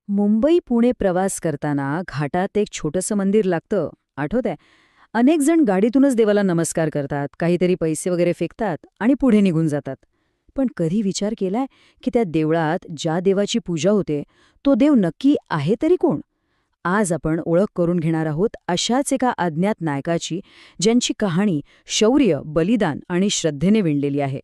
मुंबई पुणे प्रवास करताना घाटात एक छोटंसं मंदिर लागतं, आठवतंय? अनेक जण गाडीतूनच देवाला नमस्कार करतात, काहीतरी पैसे वगैरे फेकतात आणि पुढे निघून जातात. पण कधी विचार केलाय की त्या देवळात ज्या देवाची पूजा होते तो देव नक्की आहे तरी कोण? आज आपण ओळख करून घेणार आहोत अशाच एका अज्ञात नायकाची, ज्यांची कहाणी शौर्य, बलिदान आणि श्रद्धेने विणलेली आहे.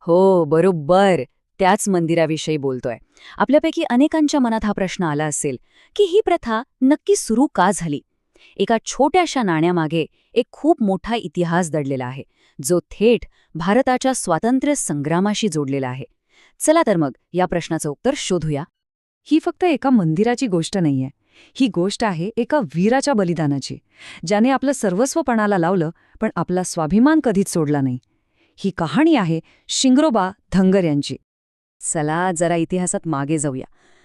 हो, बरोबर. त्याच मंदिराविषयी बोलतोय. आपल्यापैकी अनेकांच्या मनात हा प्रश्न आला असेल, की ही प्रथा नक्की सुरू का झाली? एका छोट्याशा नाण्यामागे एक खूप मोठा इतिहास दडलेला आहे, जो थेट भारताच्या स्वातंत्र्य संग्रामाशी जोडलेला आहे. चला तर मग या प्रश्नाचं उत्तर शोधूया. ही फक्त एका मंदिराची गोष्ट नाहीये. ही गोष्ट आहे एका वीराच्या बलिदानाची, ज्याने आपलं सर्वस्व पणाला लावलं पण आपला स्वाभिमान कधीच सोडला नाही. ही कहाणी आहे शिंगरोबा धनगर यांची. चला जरा इतिहासात मागे जाऊया.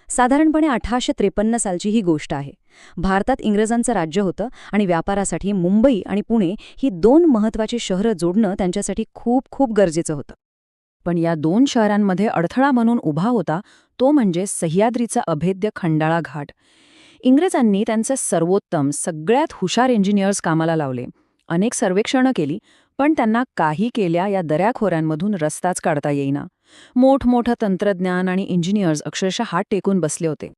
साधारणपणे 1853 सालची ही गोष्ट आहे. भारतात इंग्रजांचं राज्य होतं आणि व्यापारासाठी मुंबई आणि पुणे ही दोन महत्त्वाची शहरं जोडणं त्यांच्यासाठी खूप खूप गरजेचं होतं. पण या दोन शहरांमध्ये अडथळा म्हणून उभा होता तो म्हणजे सह्याद्रीचा अभेद्य खंडाळा घाट. इंग्रजांनी त्यांचे सर्वोत्तम, सगळ्यात हुशार इंजिनियर्स कामाला लावले. अनेक सर्वेक्षणं केली, पण त्यांना काही केल्या या दऱ्याखोऱ्यांमधून रस्ताच काढता येईना. मोठमोठं तंत्रज्ञान आणि इंजिनियर्स अक्षरशः हात टेकून बसले होते.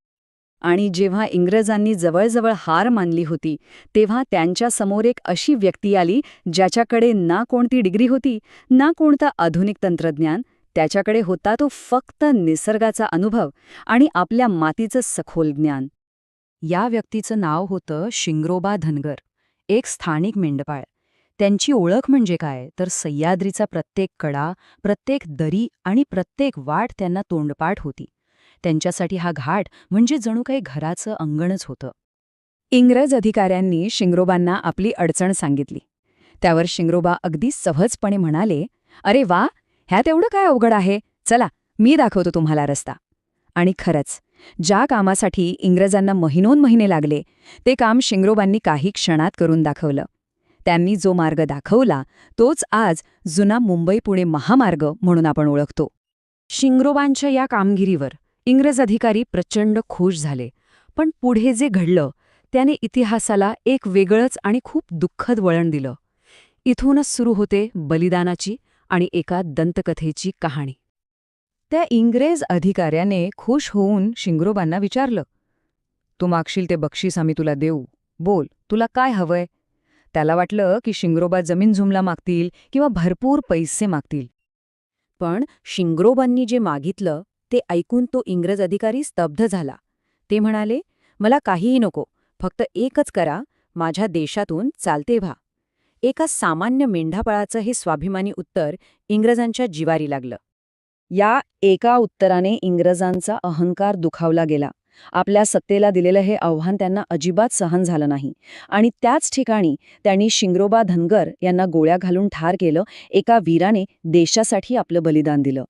आणि जेव्हा इंग्रजांनी जवळजवळ हार मानली होती, तेव्हा त्यांच्यासमोर एक अशी व्यक्ती आली ज्याच्याकडे ना कोणती डिग्री होती, ना कोणतं आधुनिक तंत्रज्ञान. त्याच्याकडे होता तो फक्त निसर्गाचा अनुभव आणि आपल्या मातीचं सखोल ज्ञान. या व्यक्तीचं नाव होतं शिंगरोबा धनगर, एक स्थानिक मेंढपाळ. त्यांची ओळख म्हणजे काय तर सह्याद्रीचा प्रत्येक कडा, प्रत्येक दरी आणि प्रत्येक वाट त्यांना तोंडपाठ होती. त्यांच्यासाठी हा घाट म्हणजे जणू काही घराचं अंगणच होतं. इंग्रज अधिकाऱ्यांनी शिंगरोबांना आपली अडचण सांगितली. त्यावर शिंगरोबा अगदी सहजपणे म्हणाले, "अरे वा, ह्यात एवढं काय अवघड आहे? चला, मी दाखवतो तुम्हाला रस्ता." आणि खरंच, ज्या कामासाठी इंग्रजांना महिनोन्महिने लागले, ते काम शिंगरोबांनी काही क्षणात करून दाखवलं. त्यांनी जो मार्ग दाखवला तोच आज जुना मुंबई-पुणे महामार्ग म्हणून आपण ओळखतो. शिंगरोबांच्या या कामगिरीवर इंग्रज अधिकारी प्रचंड खुश झाले. पण पुढे जे घडलं त्याने इतिहासाला एक वेगळंच आणि खूप दुःखद वळण दिलं. इथूनच सुरू होते बलिदानाची आणि एका दंतकथेची कहाणी. त्या इंग्रज अधिकाऱ्याने खुश होऊन शिंगरोबांना विचारलं, "तू मागशील ते बक्षीस आम्ही तुला देऊ. बोल, तुला काय हवंय?" त्याला वाटलं की शिंगरोबा जमीन जुमला मागतील किंवा भरपूर पैसे मागतील. पण शिंगरोबांनी जे मागितलं ते ऐकून तो इंग्रज अधिकारी स्तब्ध झाला. ते म्हणाले, "मला काहीही नको, फक्त एकच करा, माझ्या देशातून चालते व्हा." एका सामान्य मेंढापाळाचं हे स्वाभिमानी उत्तर इंग्रजांच्या जिवारी लागलं. या एका उत्तराने इंग्रजांचा अहंकार दुखावला गेला. आपल्या सत्तेला दिलेलं हे आव्हान त्यांना अजिबात सहन झालं नाही आणि त्याच ठिकाणी त्यांनी शिंगरोबा धनगर यांना गोळ्या घालून ठार केलं. एका वीराने देशासाठी आपलं बलिदान दिलं.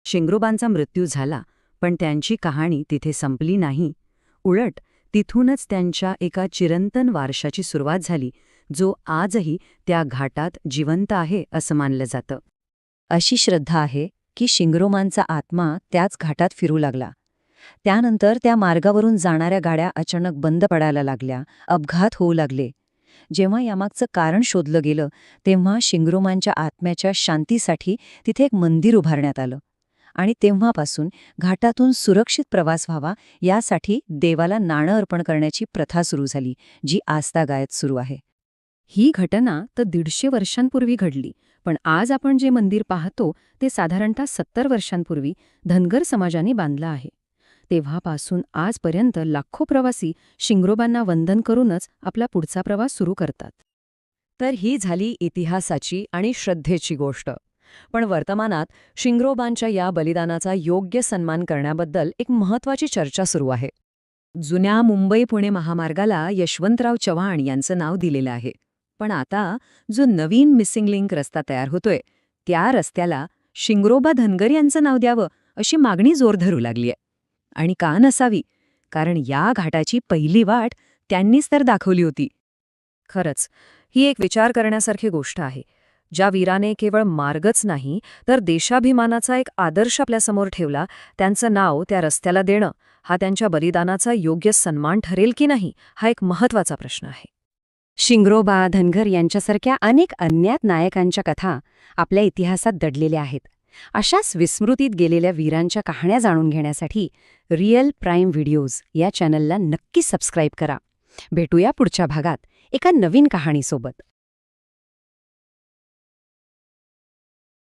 शिंगरोबांचा मृत्यू झाला, पण त्यांची कहाणी तिथे संपली नाही. उलट तिथूनच त्यांच्या एका चिरंतन वारशाची सुरुवात झाली, जो आजही त्या घाटात जिवंत आहे असं मानलं जातं. अशी श्रद्धा आहे की शिंगरोबांचा आत्मा त्याच घाटात फिरू लागला. त्यानंतर त्या मार्गावरून जाणाऱ्या गाड्या अचानक बंद पडायला लागल्या, अपघात होऊ लागले. जेव्हा यामागचं कारण शोधलं गेलं, तेव्हा शिंगरोबांच्या आत्म्याच्या शांतीसाठी तिथे एक मंदिर उभारण्यात आलं. आणि तेव्हापासून घाटातून सुरक्षित प्रवास व्हावा यासाठी देवाला नाणं अर्पण करण्याची प्रथा सुरू झाली, जी आजतागायत सुरू आहे. ही घटना तर 150 वर्षांपूर्वी घडली, पण आज आपण जे मंदिर पाहतो ते साधारणतः 70 वर्षांपूर्वी धनगर समाजाने बांधलं आहे. तेव्हापासून आजपर्यंत लाखो प्रवासी शिंगरोबांना वंदन करूनच आपला पुढचा प्रवास सुरू करतात. तर ही झाली इतिहासाची आणि श्रद्धेची गोष्ट. पण वर्तमानात शिंगरोबांच्या या बलिदानाचा योग्य सन्मान करण्याबद्दल एक महत्त्वाची चर्चा सुरू आहे. जुन्या मुंबई-पुणे महामार्गाला यशवंतराव चव्हाण यांचं नाव दिलेलं आहे. पण आता जो नवीन मिसिंग लिंक रस्ता तयार होतोय, त्या रस्त्याला शिंगरोबा धनगर यांचं नाव द्यावं अशी मागणी जोर धरू लागलीय. आणि का नसावी? कारण या घाटाची पहिली वाट त्यांनीच तर दाखवली होती. खरंच, ही एक विचार करण्यासारखी गोष्ट आहे. ज्या वीराने केवळ मार्गच नाही तर देशाभिमानाचा एक आदर्श आपल्यासमोर ठेवला, त्यांचं नाव त्या रस्त्याला देणं हा त्यांच्या बलिदानाचा योग्य सन्मान ठरेल की नाही, हा एक महत्त्वाचा प्रश्न आहे. शिंगरोबा, धनगर यांच्यासारख्या अनेक अज्ञात नायकांच्या कथा आपल्या इतिहासात दडलेल्या आहेत. अशाच विस्मृतीत गेलेल्या वीरांच्या कहाण्या जाणून घेण्यासाठी रिअल प्राईम व्हिडिओज या चॅनलला नक्की सबस्क्राईब करा. भेटूया पुढच्या भागात एका नवीन कहाणीसोबत.